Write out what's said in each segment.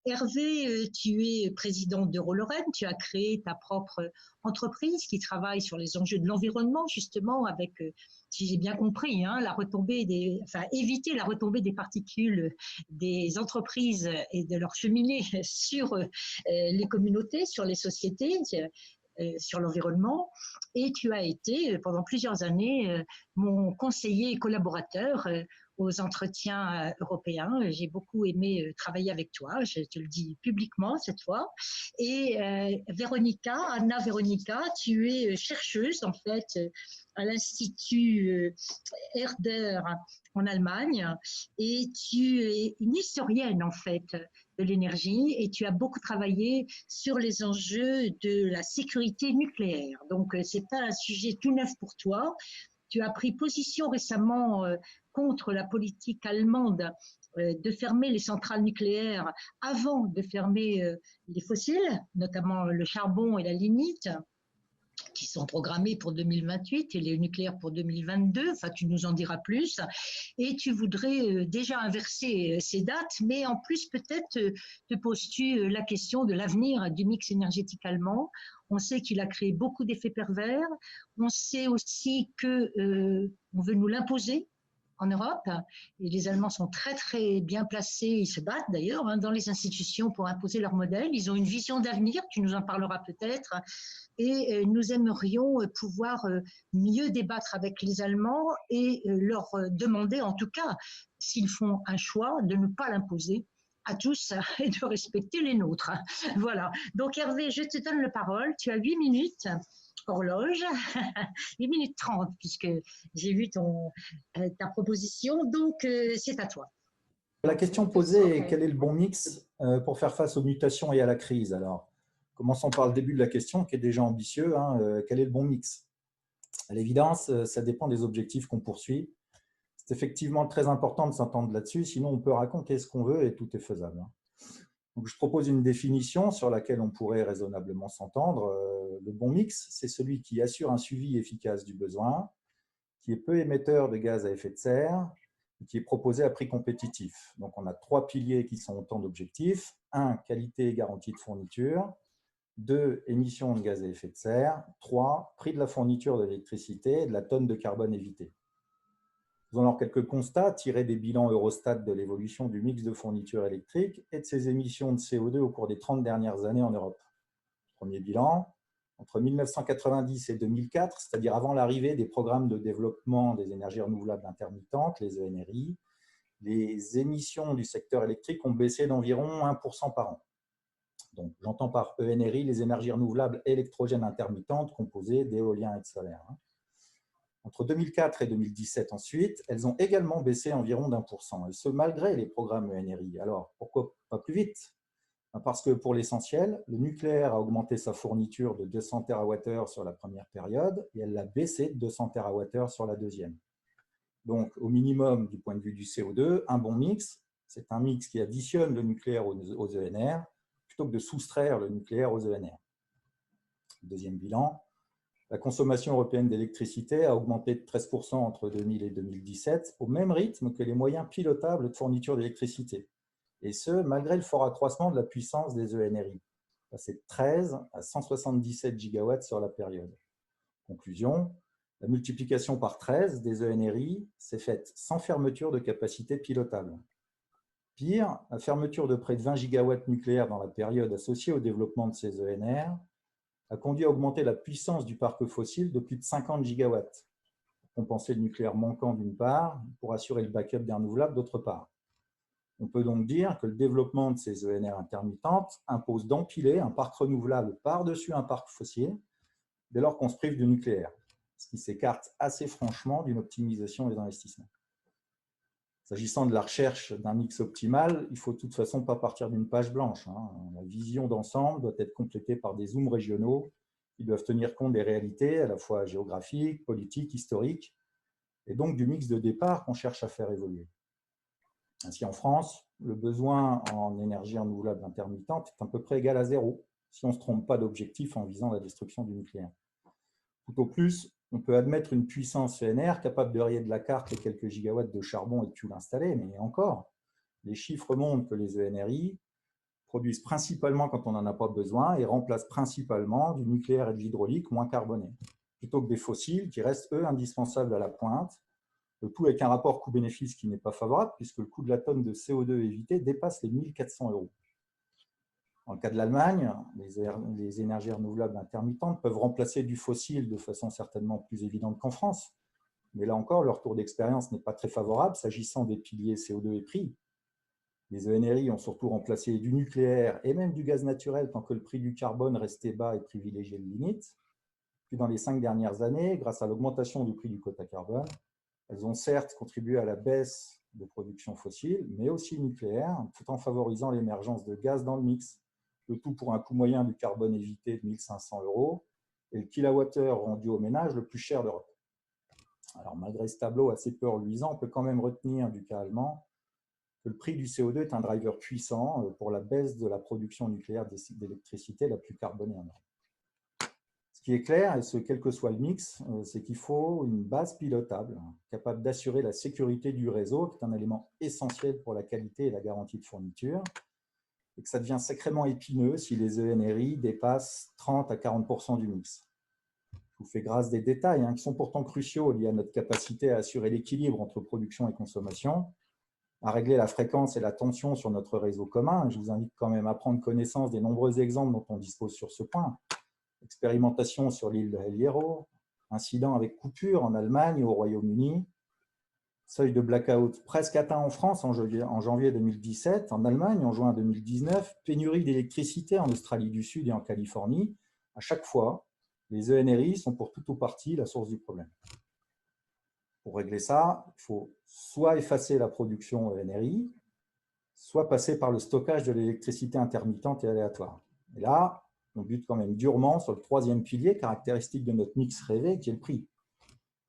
Hervé, tu es président d'Euro-Lorraine, tu as créé ta propre entreprise qui travaille sur les enjeux de l'environnement, justement, avec, si j'ai bien compris, hein, enfin, éviter la retombée des particules des entreprises et de leur cheminée sur les communautés, sur les sociétés, sur l'environnement. Et tu as été pendant plusieurs années mon conseiller et collaborateur aux entretiens européens. J'ai beaucoup aimé travailler avec toi, je te le dis publiquement cette fois. Et Anna Véronica, tu es chercheuse en fait à l'Institut Herder en Allemagne et tu es une historienne en fait de l'énergie et tu as beaucoup travaillé sur les enjeux de la sécurité nucléaire. Donc, c'est pas un sujet tout neuf pour toi. Tu as pris position récemment contre la politique allemande de fermer les centrales nucléaires avant de fermer les fossiles, notamment le charbon et la lignite, qui sont programmés pour 2028 et les nucléaires pour 2022. Enfin, tu nous en diras plus. Et tu voudrais déjà inverser ces dates, mais en plus, peut-être te poses-tu la question de l'avenir du mix énergétique allemand. On sait qu'il a créé beaucoup d'effets pervers. On sait aussi que on veut nous l'imposer en Europe. Et les Allemands sont très, très bien placés. Ils se battent d'ailleurs hein, dans les institutions pour imposer leur modèle. Ils ont une vision d'avenir, tu nous en parleras peut-être. Et nous aimerions pouvoir mieux débattre avec les Allemands et leur demander, en tout cas, s'ils font un choix, de ne pas l'imposer à tous et de respecter les nôtres. Voilà. Donc Hervé, je te donne la parole. Tu as 8 minutes horloge, 8 minutes 30, puisque j'ai vu ta proposition. Donc, c'est à toi. La question posée est quel est le bon mix pour faire face aux mutations et à la crise? Alors, commençons par le début de la question, qui est déjà ambitieux. Quel est le bon mix? À l'évidence, ça dépend des objectifs qu'on poursuit. C'est effectivement très important de s'entendre là-dessus, sinon on peut raconter ce qu'on veut et tout est faisable. Donc, je propose une définition sur laquelle on pourrait raisonnablement s'entendre. Le bon mix, c'est celui qui assure un suivi efficace du besoin, qui est peu émetteur de gaz à effet de serre, et qui est proposé à prix compétitif. Donc, on a 3 piliers qui sont autant d'objectifs. 1, qualité et garantie de fourniture. 2, émissions de gaz à effet de serre. 3, prix de la fourniture d'électricité et de la tonne de carbone évitée. Faisons alors quelques constats tirés des bilans Eurostat de l'évolution du mix de fourniture électrique et de ses émissions de CO2 au cours des 30 dernières années en Europe. Premier bilan, entre 1990 et 2004, c'est-à-dire avant l'arrivée des programmes de développement des énergies renouvelables intermittentes, les ENRI, les émissions du secteur électrique ont baissé d'environ 1% par an. Donc, j'entends par ENRI les énergies renouvelables électrogènes intermittentes composées d'éolien et de solaire. Entre 2004 et 2017 ensuite, elles ont également baissé environ d'1%, et ce malgré les programmes ENRI. Alors, pourquoi pas plus vite? Parce que pour l'essentiel, le nucléaire a augmenté sa fourniture de 200 TWh sur la première période et elle l'a baissé de 200 TWh sur la deuxième. Donc, au minimum, du point de vue du CO2, un bon mix, c'est un mix qui additionne le nucléaire aux ENR plutôt que de soustraire le nucléaire aux ENR. Deuxième bilan, la consommation européenne d'électricité a augmenté de 13% entre 2000 et 2017, au même rythme que les moyens pilotables de fourniture d'électricité. Et ce, malgré le fort accroissement de la puissance des ENRI, passé de 13 à 177 gigawatts sur la période. Conclusion, la multiplication par 13 des ENRI s'est faite sans fermeture de capacité pilotable. Pire, la fermeture de près de 20 gigawatts nucléaires dans la période associée au développement de ces ENR a conduit à augmenter la puissance du parc fossile de plus de 50 gigawatts, pour compenser le nucléaire manquant d'une part, pour assurer le backup des renouvelables d'autre part. On peut donc dire que le développement de ces ENR intermittentes impose d'empiler un parc renouvelable par-dessus un parc fossile dès lors qu'on se prive du nucléaire, ce qui s'écarte assez franchement d'une optimisation des investissements. S'agissant de la recherche d'un mix optimal, il ne faut de toute façon pas partir d'une page blanche. La vision d'ensemble doit être complétée par des zooms régionaux qui doivent tenir compte des réalités à la fois géographiques, politiques, historiques, et donc du mix de départ qu'on cherche à faire évoluer. Ainsi, en France, le besoin en énergie renouvelable intermittente est à peu près égal à 0, si on ne se trompe pas d'objectif en visant la destruction du nucléaire. Tout au plus, on peut admettre une puissance ENR capable de rayer de la carte les quelques gigawatts de charbon et de tuiles installées, mais encore, les chiffres montrent que les ENRI, produisent principalement quand on n'en a pas besoin et remplacent principalement du nucléaire et de l'hydraulique moins carboné, plutôt que des fossiles qui restent, eux, indispensables à la pointe. Le tout avec un rapport coût-bénéfice qui n'est pas favorable, puisque le coût de la tonne de CO2 évité dépasse les 1 400 €. Dans le cas de l'Allemagne, les énergies renouvelables intermittentes peuvent remplacer du fossile de façon certainement plus évidente qu'en France. Mais là encore, leur retour d'expérience n'est pas très favorable s'agissant des piliers CO2 et prix. Les ENRI ont surtout remplacé du nucléaire et même du gaz naturel tant que le prix du carbone restait bas et privilégiait le lignite. Puis dans les 5 dernières années, grâce à l'augmentation du prix du quota carbone, elles ont certes contribué à la baisse de production fossile, mais aussi nucléaire, tout en favorisant l'émergence de gaz dans le mix. Le tout pour un coût moyen du carbone évité de 1 500 € et le kilowattheure rendu au ménage le plus cher d'Europe. Alors, malgré ce tableau assez peu reluisant, on peut quand même retenir du cas allemand que le prix du CO2 est un driver puissant pour la baisse de la production nucléaire d'électricité la plus carbonée en Europe. Ce qui est clair, et ce quel que soit le mix, c'est qu'il faut une base pilotable, capable d'assurer la sécurité du réseau, qui est un élément essentiel pour la qualité et la garantie de fourniture, et que ça devient sacrément épineux si les ENRI dépassent 30 à 40% du mix. Je vous fais grâce des détails qui sont pourtant cruciaux liés à notre capacité à assurer l'équilibre entre production et consommation, à régler la fréquence et la tension sur notre réseau commun. Je vous invite quand même à prendre connaissance des nombreux exemples dont on dispose sur ce point. Expérimentation sur l'île de El Hierro, incident avec coupure en Allemagne et au Royaume-Uni, seuil de blackout presque atteint en France en janvier 2017, en Allemagne en juin 2019, pénurie d'électricité en Australie du Sud et en Californie. À chaque fois, les ENRI sont pour tout ou partie la source du problème. Pour régler ça, il faut soit effacer la production ENRI, soit passer par le stockage de l'électricité intermittente et aléatoire. Et là, on bute quand même durement sur le troisième pilier caractéristique de notre mix rêvé, qui est le prix.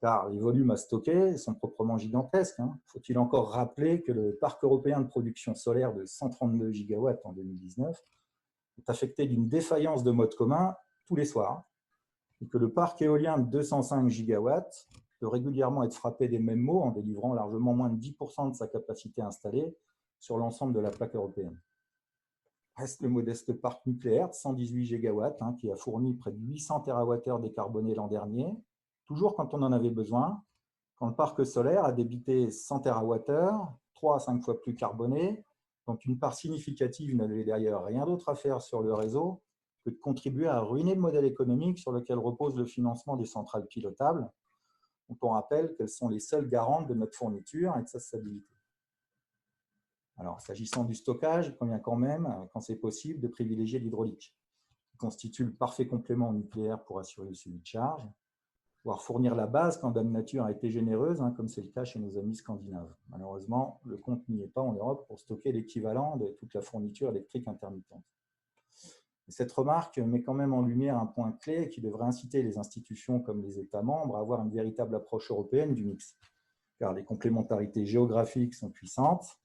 Car les volumes à stocker sont proprement gigantesques. Faut-il encore rappeler que le parc européen de production solaire de 132 gigawatts en 2019 est affecté d'une défaillance de mode commun tous les soirs, et que le parc éolien de 205 gigawatts peut régulièrement être frappé des mêmes maux en délivrant largement moins de 10% de sa capacité installée sur l'ensemble de la plaque européenne. Reste le modeste parc nucléaire de 118 gigawatts qui a fourni près de 800 TWh décarbonés l'an dernier, toujours quand on en avait besoin, quand le parc solaire a débité 100 TWh, 3 à 5 fois plus carboné, dont une part significative n'avait d'ailleurs rien d'autre à faire sur le réseau que de contribuer à ruiner le modèle économique sur lequel repose le financement des centrales pilotables, dont on rappelle qu'elles sont les seules garantes de notre fourniture et de sa stabilité. Alors, s'agissant du stockage, il convient quand même, quand c'est possible, de privilégier l'hydraulique, qui constitue le parfait complément au nucléaire pour assurer le suivi de charge, voire fournir la base quand Dame Nature a été généreuse, comme c'est le cas chez nos amis scandinaves. Malheureusement, le compte n'y est pas en Europe pour stocker l'équivalent de toute la fourniture électrique intermittente. Et cette remarque met quand même en lumière un point clé qui devrait inciter les institutions comme les États membres à avoir une véritable approche européenne du mix, car les complémentarités géographiques sont puissantes,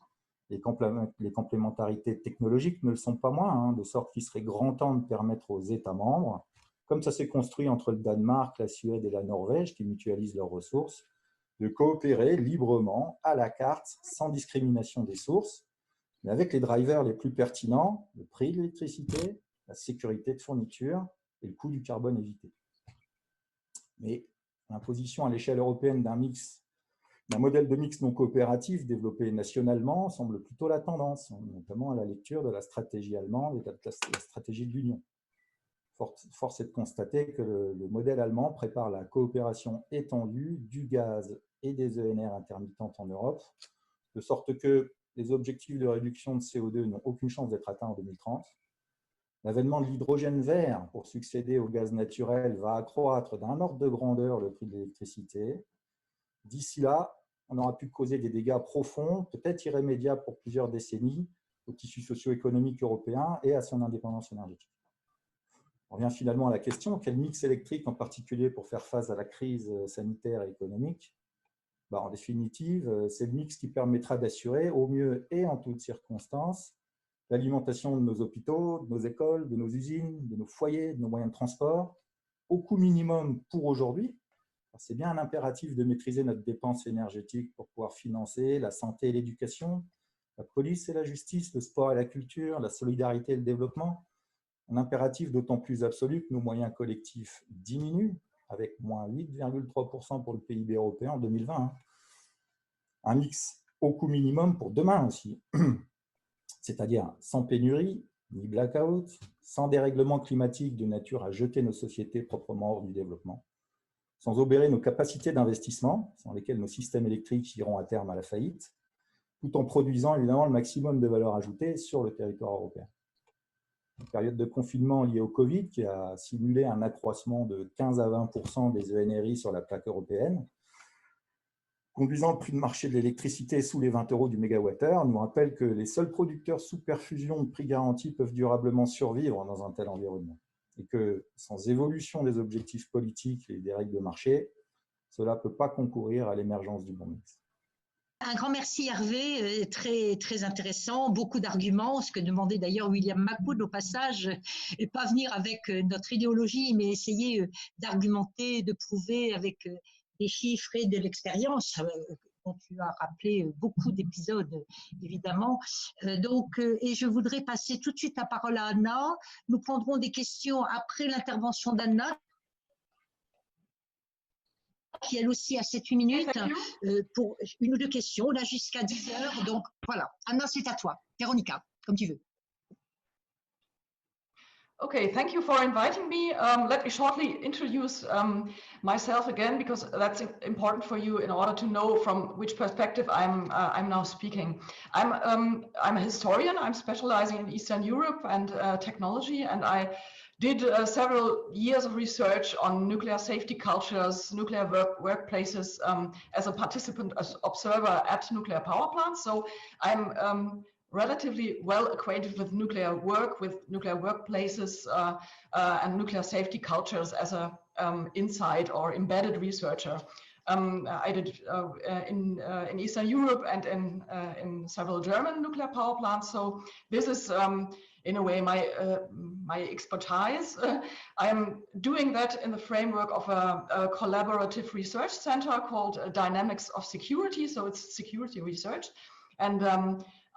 les complémentarités technologiques ne le sont pas moins, de sorte qu'il serait grand temps de permettre aux États membres, comme ça s'est construit entre le Danemark, la Suède et la Norvège, qui mutualisent leurs ressources, de coopérer librement, à la carte, sans discrimination des sources, mais avec les drivers les plus pertinents, le prix de l'électricité, la sécurité de fourniture et le coût du carbone évité. Mais l'imposition à l'échelle européenne d'un modèle de mix non coopératif développé nationalement semble plutôt la tendance, notamment à la lecture de la stratégie allemande et de la stratégie de l'Union. Force est de constater que le modèle allemand prépare la coopération étendue du gaz et des ENR intermittentes en Europe, de sorte que les objectifs de réduction de CO2 n'ont aucune chance d'être atteints en 2030. L'avènement de l'hydrogène vert pour succéder au gaz naturel va accroître d'un ordre de grandeur le prix de l'électricité. D'ici là, on aura pu causer des dégâts profonds, peut-être irrémédiables pour plusieurs décennies, au tissu socio-économique européen et à son indépendance énergétique. On revient finalement à la question, quel mix électrique en particulier pour faire face à la crise sanitaire et économique? En définitive, c'est le mix qui permettra d'assurer au mieux et en toutes circonstances l'alimentation de nos hôpitaux, de nos écoles, de nos usines, de nos foyers, de nos moyens de transport, au coût minimum pour aujourd'hui. C'est bien un impératif de maîtriser notre dépense énergétique pour pouvoir financer la santé et l'éducation, La police et la justice, le sport et la culture, la solidarité et le développement. Un impératif d'autant plus absolu que nos moyens collectifs diminuent, avec moins 8,3% pour le PIB européen en 2020. Hein. Un mix au coût minimum pour demain aussi, c'est-à-dire sans pénurie, ni blackout, sans dérèglement climatique de nature à jeter nos sociétés proprement hors du développement, sans obérer nos capacités d'investissement, sans lesquelles nos systèmes électriques iront à terme à la faillite, tout en produisant évidemment le maximum de valeur ajoutée sur le territoire européen. Une période de confinement liée au Covid qui a simulé un accroissement de 15 à 20% des ENRI sur la plaque européenne, conduisant le prix de marché de l'électricité sous les 20 € du mégawattheure, nous rappelle que les seuls producteurs sous perfusion de prix garantis peuvent durablement survivre dans un tel environnement. Et que sans évolution des objectifs politiques et des règles de marché, cela ne peut pas concourir à l'émergence du bon mix. Un grand merci Hervé, très, très intéressant, beaucoup d'arguments, ce que demandait d'ailleurs William McCood au passage, et pas venir avec notre idéologie, mais essayer d'argumenter, de prouver avec des chiffres et de l'expérience, dont tu as rappelé beaucoup d'épisodes, évidemment. Et je voudrais passer tout de suite la parole à Anna. Nous prendrons des questions après l'intervention d'Anna, qui elle aussi a 7-8 minutes pour une ou deux questions, là jusqu'à 10 heures. Donc voilà, Anna, c'est à toi. Véronica, comme tu veux. Okay, thank you for inviting me. Let me shortly introduce myself again, because that's important for you in order to know from which perspective I'm now speaking. I'm a historian. I'm specializing in Eastern Europe and technology, and I did several years of research on nuclear safety cultures, nuclear workplaces as a participant, as observer at nuclear power plants. So I'm relatively well acquainted with nuclear work, with nuclear workplaces and nuclear safety cultures as a inside or embedded researcher. I did in Eastern Europe and in several German nuclear power plants. So this is in a way my expertise. I am doing that in the framework of a collaborative research center called Dynamics of Security. So it's security research, and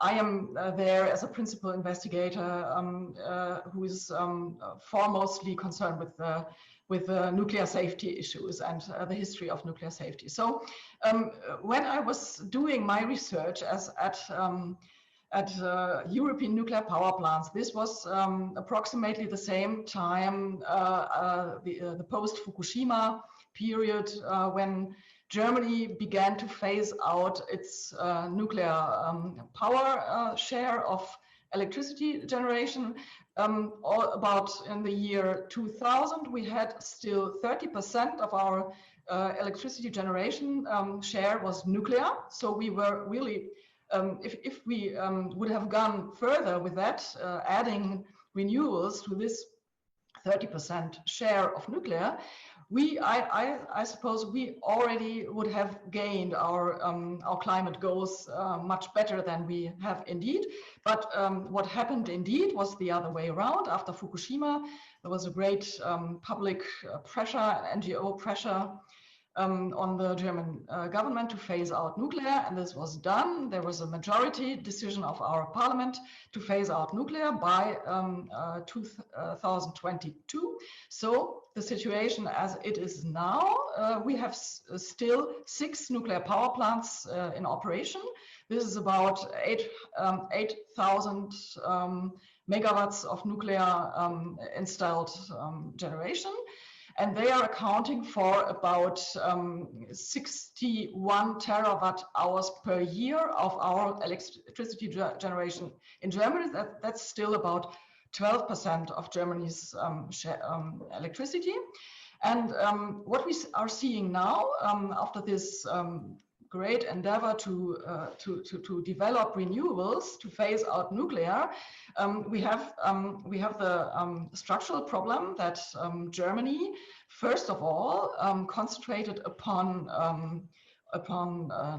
I am there as a principal investigator who is foremostly concerned with nuclear safety issues and the history of nuclear safety. So when I was doing my research at European nuclear power plants, this was approximately the same time, the post-Fukushima period, when Germany began to phase out its nuclear power share of electricity generation. All about in the year 2000, we had still 30% of our electricity generation share was nuclear. So we were really, if we would have gone further with that, adding renewables to this 30% share of nuclear, I suppose we already would have gained our climate goals much better than we have indeed. But what happened indeed was the other way around. After Fukushima, there was a great public pressure, NGO pressure on the German government to phase out nuclear, and this was done. There was a majority decision of our parliament to phase out nuclear by 2022. So the situation as it is now, we have still 6 nuclear power plants in operation. This is about 8,000 megawatts of nuclear installed generation. And they are accounting for about 61 terawatt hours per year of our electricity generation in Germany. That's still about 12% of Germany's electricity. And what we are seeing now, after this great endeavor to develop renewables, to phase out nuclear, we have the structural problem that Germany, first of all, concentrated upon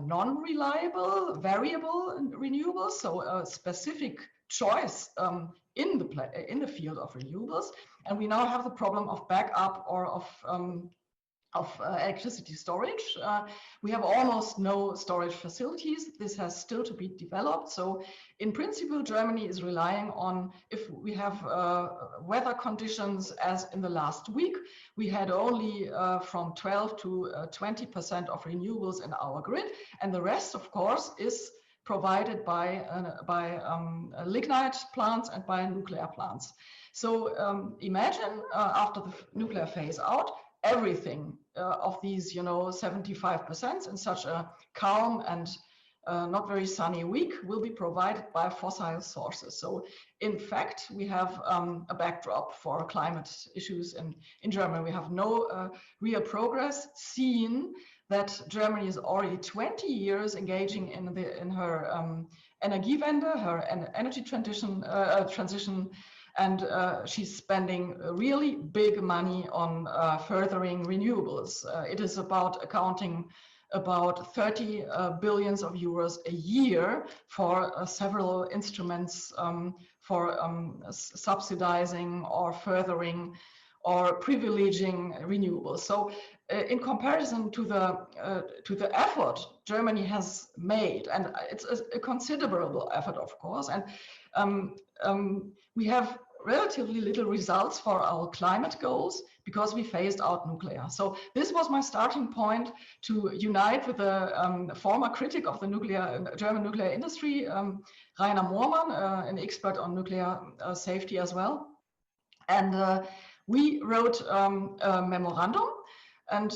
non-reliable, variable renewables, so a specific choice in the field of renewables, and we now have the problem of backup or of electricity storage. We have almost no storage facilities. This has still to be developed. So in principle, Germany is relying on, if we have weather conditions as in the last week, we had only from 12 to 20% of renewables in our grid. And the rest, of course, is provided by lignite plants and by nuclear plants. So imagine after the nuclear phase out, everything of these, 75% in such a calm and not very sunny week will be provided by fossil sources. So in fact, we have a backdrop for climate issues in Germany. We have no real progress seen that Germany is already 20 years engaging in her Energiewende, her energy transition, and she's spending really big money on furthering renewables. It is accounting about 30 billions of euros a year for several instruments for subsidizing or furthering or privileging renewables. So in comparison to the effort Germany has made, and it's a considerable effort, of course, and we have relatively little results for our climate goals because we phased out nuclear. So this was my starting point to unite with the former critic of the German nuclear industry, Rainer Moormann, an expert on nuclear safety as well. And we wrote a memorandum, and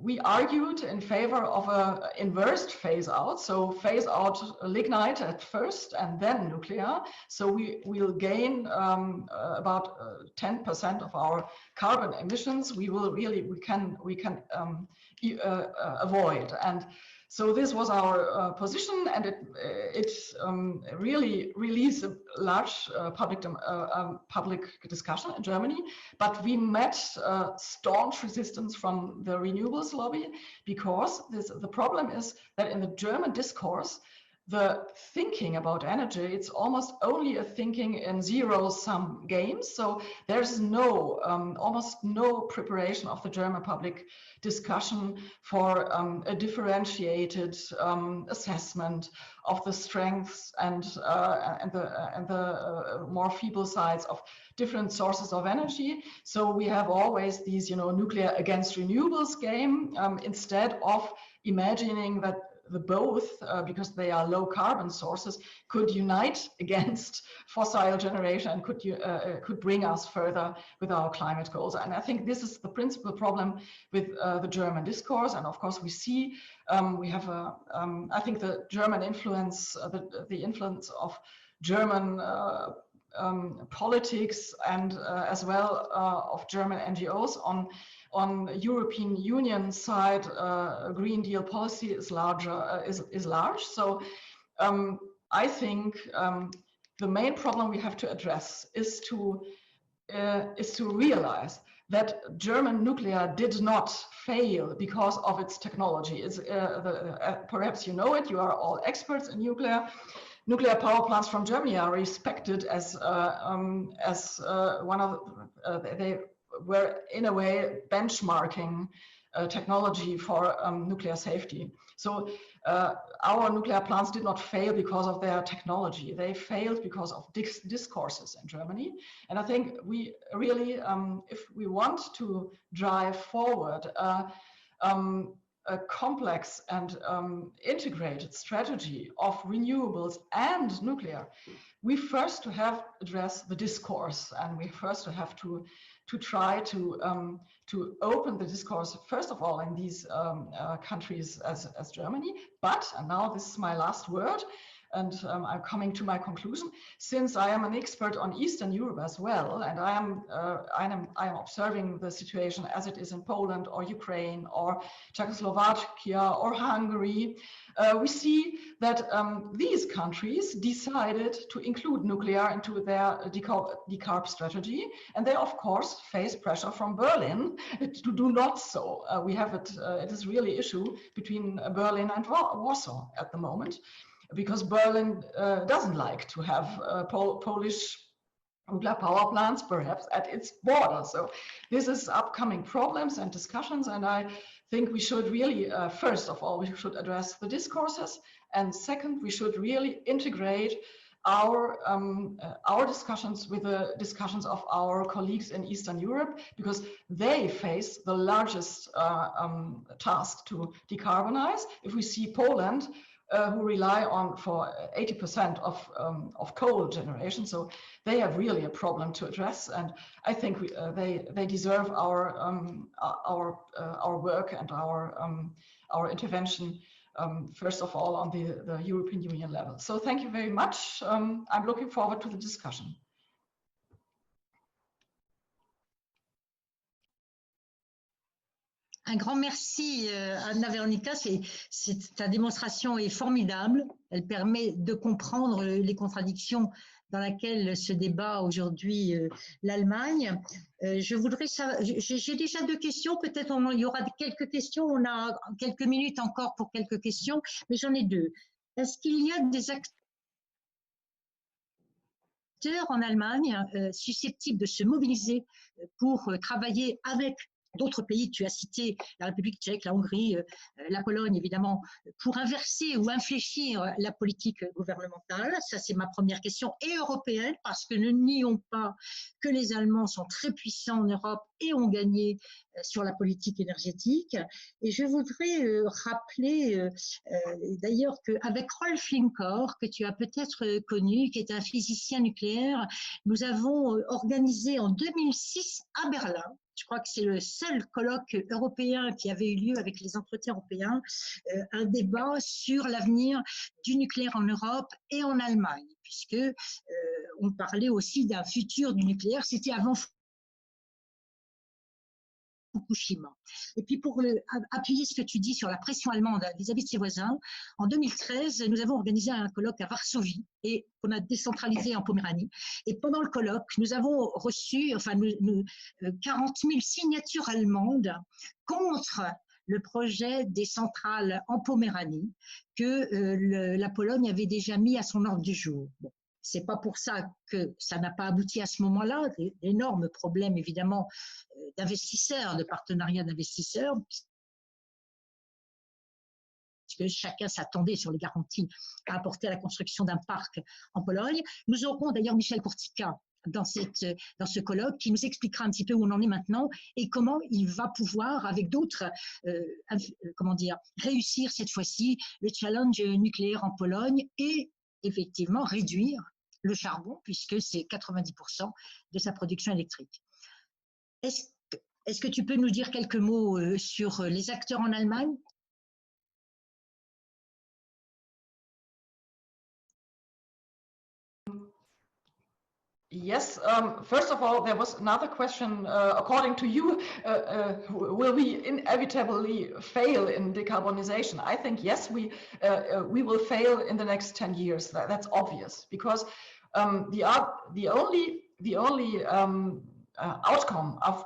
we argued in favor of an inverse phase out. So phase out lignite at first and then nuclear. So we will gain about 10% of our carbon emissions. We can avoid. And so this was our position, and it really released a large public discussion in Germany. But we met staunch resistance from the renewables lobby, because the problem is that in the German discourse, the thinking about energy, it's almost only a thinking in zero-sum games. So there's almost no preparation of the German public discussion for a differentiated assessment of the strengths and the more feeble sides of different sources of energy. So we have always these, nuclear against renewables game, instead of imagining that the both, because they are low carbon sources, could unite against fossil generation and could bring us further with our climate goals. And I think this is the principal problem with the German discourse. And of course, we see we have I think the German influence, the influence of German politics and as well of German NGOs on European Union side, Green Deal policy is large. So I think the main problem we have to address is to realize that German nuclear did not fail because of its technology. It's perhaps you know it. You are all experts in nuclear. Nuclear power plants from Germany are respected as one of they were in a way benchmarking technology for nuclear safety. So our nuclear plants did not fail because of their technology. They failed because of discourses in Germany. And I think we really, if we want to drive forward a complex and integrated strategy of renewables and nuclear, we first to have address the discourse, and we first to have to try to open the discourse, first of all, in these countries as Germany. But, and now this is my last word, and I'm coming to my conclusion, since I am an expert on Eastern Europe as well, and I am observing the situation as it is in Poland or Ukraine or Czechoslovakia or Hungary, we see that these countries decided to include nuclear into their decarb strategy, and they of course face pressure from Berlin to do not so. We have it is really an issue between Berlin and Warsaw at the moment, because Berlin doesn't like to have Polish nuclear power plants, perhaps at its border. So this is upcoming problems and discussions, and I think we should really, first of all, we should address the discourses, and second, we should really integrate our discussions with the discussions of our colleagues in Eastern Europe, because they face the largest task to decarbonize. If we see Poland, who rely on for 80% of coal generation, so they have really a problem to address, and I think they deserve our work and our intervention. First of all, on the European Union level. So thank you very much. I'm looking forward to the discussion. Un grand merci, Anna Veronica. Ta démonstration est formidable. Elle permet de comprendre les contradictions dans lesquelles se débat aujourd'hui l'Allemagne. Je voudrais savoir, j'ai déjà 2 questions. Peut-être il y aura quelques questions. On a quelques minutes encore pour quelques questions, mais j'en ai 2. Est-ce qu'il y a des acteurs en Allemagne susceptibles de se mobiliser pour travailler avec d'autres pays? Tu as cité la République tchèque, la Hongrie, la Pologne, évidemment, pour inverser ou infléchir la politique gouvernementale. Ça, c'est ma première question, et européenne, parce que ne nions pas que les Allemands sont très puissants en Europe et ont gagné sur la politique énergétique. Et je voudrais rappeler d'ailleurs qu'avec Rolf Linkor, que tu as peut-être connu, qui est un physicien nucléaire, nous avons organisé en 2006 à Berlin, je crois que c'est le seul colloque européen qui avait eu lieu avec les entretiens européens, un débat sur l'avenir du nucléaire en Europe et en Allemagne, puisque on parlait aussi d'un futur du nucléaire. C'était avant Fukushima. Et puis pour appuyer ce que tu dis sur la pression allemande vis-à-vis de ses voisins, en 2013, nous avons organisé un colloque à Varsovie et qu'on a décentralisé en Poméranie. Et pendant le colloque, nous avons reçu 40 000 signatures allemandes contre le projet des centrales en Poméranie que la Pologne avait déjà mis à son ordre du jour. Bon. C'est pas pour ça que ça n'a pas abouti à ce moment-là. D'énormes problèmes, évidemment, d'investisseurs, de partenariats d'investisseurs, puisque chacun s'attendait sur les garanties à apporter à la construction d'un parc en Pologne. Nous aurons d'ailleurs Michel Kurtyka dans ce colloque qui nous expliquera un petit peu où on en est maintenant et comment il va pouvoir, avec d'autres, réussir cette fois-ci le challenge nucléaire en Pologne et effectivement réduire le charbon, puisque c'est 90% de sa production électrique. Est-ce que tu peux nous dire quelques mots sur les acteurs en Allemagne? Yes, first of all, there was another question, according to you, will we inevitably fail in decarbonization? I think yes, we will fail in the next 10 years. That's obvious, because the only outcome of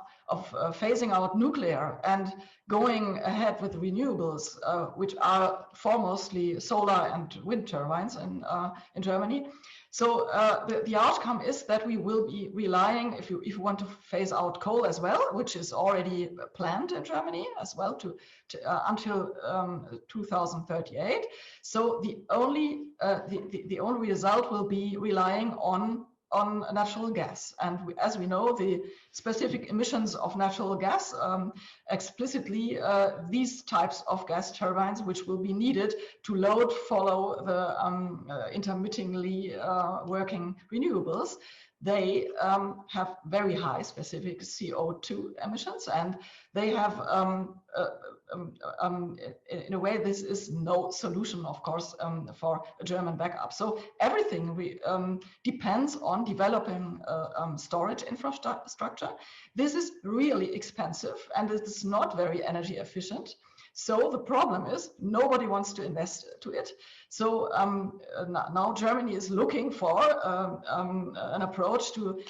phasing out nuclear and going ahead with renewables, which are foremostly solar and wind turbines in Germany. So the outcome is that we will be relying, if you want to phase out coal as well, which is already planned in Germany as well until 2038. So the only result will be relying on natural gas, and as we know, the specific emissions of natural gas explicitly these types of gas turbines, which will be needed to follow the intermittently working renewables, they have very high specific CO2 emissions, and they have in a way, this is no solution, of course, for a German backup. So everything depends on developing storage infrastructure. This is really expensive and it's not very energy efficient. So the problem is nobody wants to invest to it. So now Germany is looking for an approach to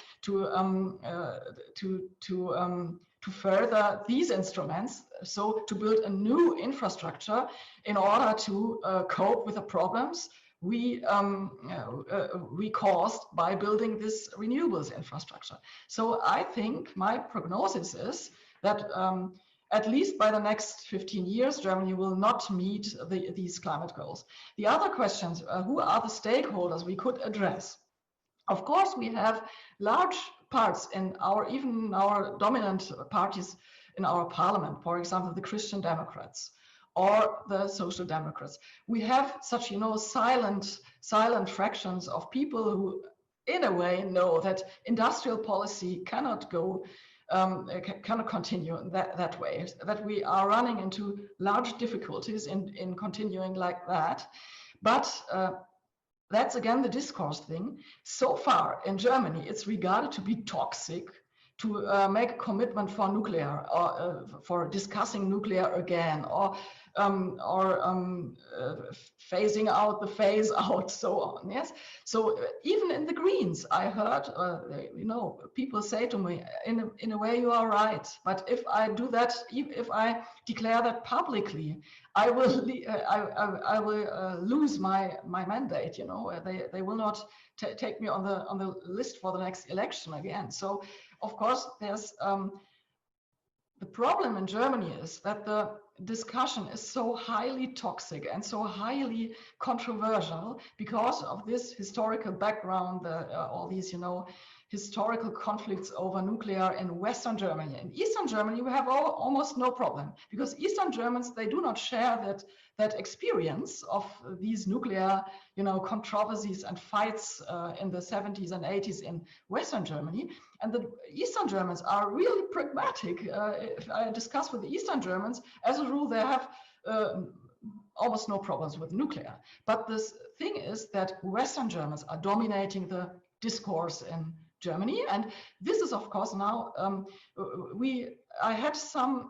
further these instruments, so to build a new infrastructure in order to cope with the problems we caused by building this renewables infrastructure. So I think my prognosis is that at least by the next 15 years, Germany will not meet these climate goals. The other questions, who are the stakeholders we could address? Of course, we have large parts in even our dominant parties in our parliament, for example, the Christian Democrats or the Social Democrats. We have such, silent fractions of people who, in a way, know that industrial policy cannot go, cannot continue that way, that we are running into large difficulties in continuing like that. But that's again the discourse thing. So far in Germany, it's regarded to be toxic to make a commitment for nuclear or for discussing nuclear again, or phasing out the phase out, so on. Yes. So even in the Greens, I heard, people say to me, in a way, you are right. But if I do that, if I declare that publicly, I will lose my mandate. They will not take me on the list for the next election again. So of course, there's the problem in Germany is that the discussion is so highly toxic and so highly controversial because of this historical background, all these, historical conflicts over nuclear in Western Germany. In Eastern Germany, we have almost no problem because Eastern Germans, they do not share that experience of these nuclear, controversies and fights in the 70s and 80s in Western Germany. And the Eastern Germans are really pragmatic. If I discuss with the Eastern Germans, as a rule, they have almost no problems with nuclear. But this thing is that Western Germans are dominating the discourse in Germany, and this is, of course, now I had some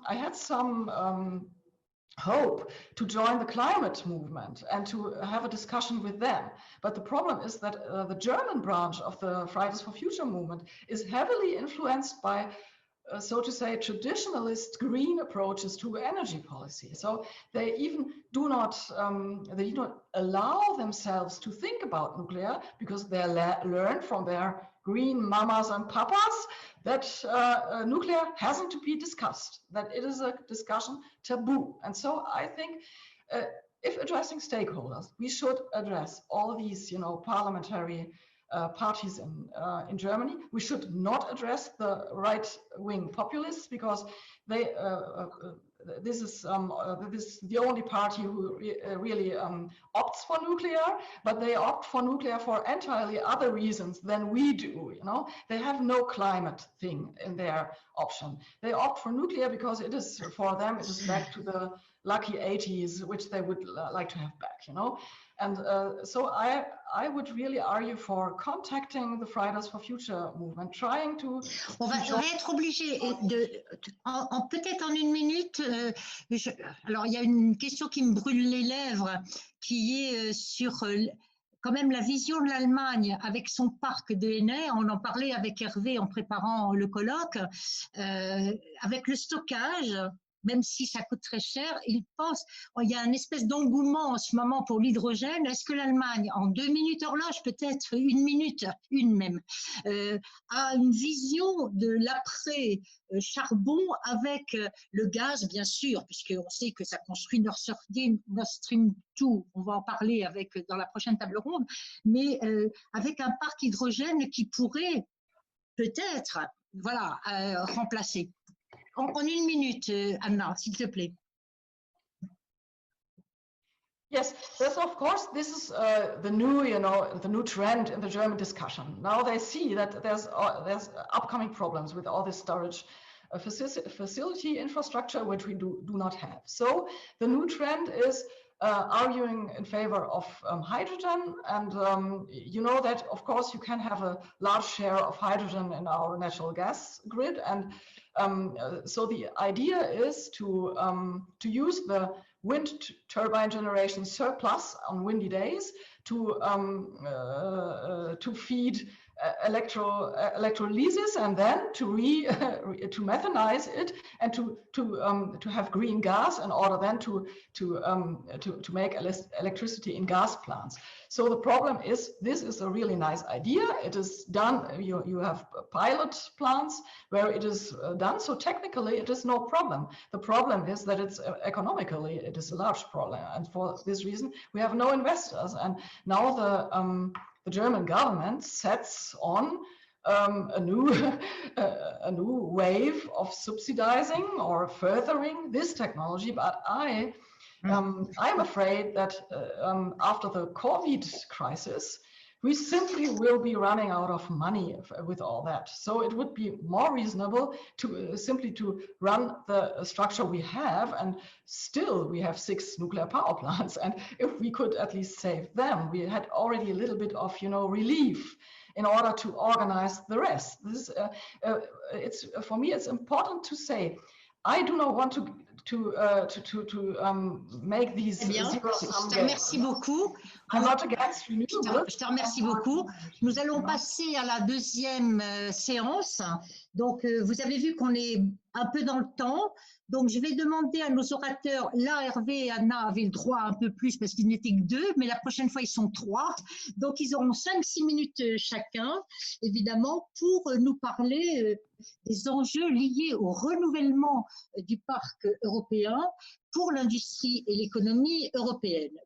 hope to join the climate movement and to have a discussion with them. But the problem is that the German branch of the Fridays for Future movement is heavily influenced by, so to say, traditionalist green approaches to energy policy. So they even do not allow themselves to think about nuclear because they learned from their green mamas and papas that nuclear hasn't to be discussed, that it is a discussion taboo. And so I think if addressing stakeholders, we should address all these, parliamentary parties in Germany. We should not address the right-wing populists because they this is the only party who really opts for nuclear, but they opt for nuclear for entirely other reasons than we do. They have no climate thing in their option. They opt for nuclear because it is, for them, it is back to the lucky 80s, which they would like to have back. And so I would really argue for contacting the Fridays for Future movement, trying to... On va être obligé peut-être en une minute. Alors, il y a une question qui me brûle les lèvres, qui est sur quand même la vision de l'Allemagne avec son parc d'ENR. On en parlait avec Hervé en préparant le colloque, avec le stockage. Même si ça coûte très cher, il y a une espèce d'engouement en ce moment pour l'hydrogène. Est-ce que l'Allemagne, en 2 minutes horloge, peut-être 1 minute, une même, a une vision de l'après-charbon avec le gaz, bien sûr, puisqu'on sait que ça construit Nord Stream 2, on va en parler dans la prochaine table ronde, mais avec un parc hydrogène qui pourrait peut-être remplacer. En 1 minute, Anna, s'il te plaît. Yes, of course, this is the new trend in the German discussion. Now they see that there's upcoming problems with all this storage facility infrastructure, which we do not have. So the new trend is arguing in favor of hydrogen, and you know that, of course, you can have a large share of hydrogen in our natural gas grid, and so the idea is to use the wind turbine generation surplus on windy days to feed electrolysis and then to to methanize it and to have green gas in order then to make electricity in gas plants. So the problem is, this is a really nice idea. It is done. You have pilot plants where it is done. So technically, it is no problem. The problem is that it's economically it is a large problem, and for this reason, we have no investors. And now the German government sets on a new a new wave of subsidizing or furthering this technology. But I'm afraid that after the COVID crisis, we simply will be running out of money with all that. So it would be more reasonable to simply to run the structure we have, and still we have 6 nuclear power plants. And if we could at least save them, we had already a little bit of, relief in order to organize the rest. This it's for me, it's important to say, I do not want to make these zero-sum games. Merci beaucoup. I'm not against renewables. Je te remercie beaucoup. Nous allons passer à la deuxième séance. Donc, vous avez vu qu'on est un peu dans le temps. Donc, je vais demander à nos orateurs, là, Hervé et Anna avaient le droit un peu plus parce qu'ils n'étaient que 2, mais la prochaine fois, ils sont 3. Donc, ils auront 5-6 minutes chacun, évidemment, pour nous parler des enjeux liés au renouvellement du parc européen pour l'industrie et l'économie européenne.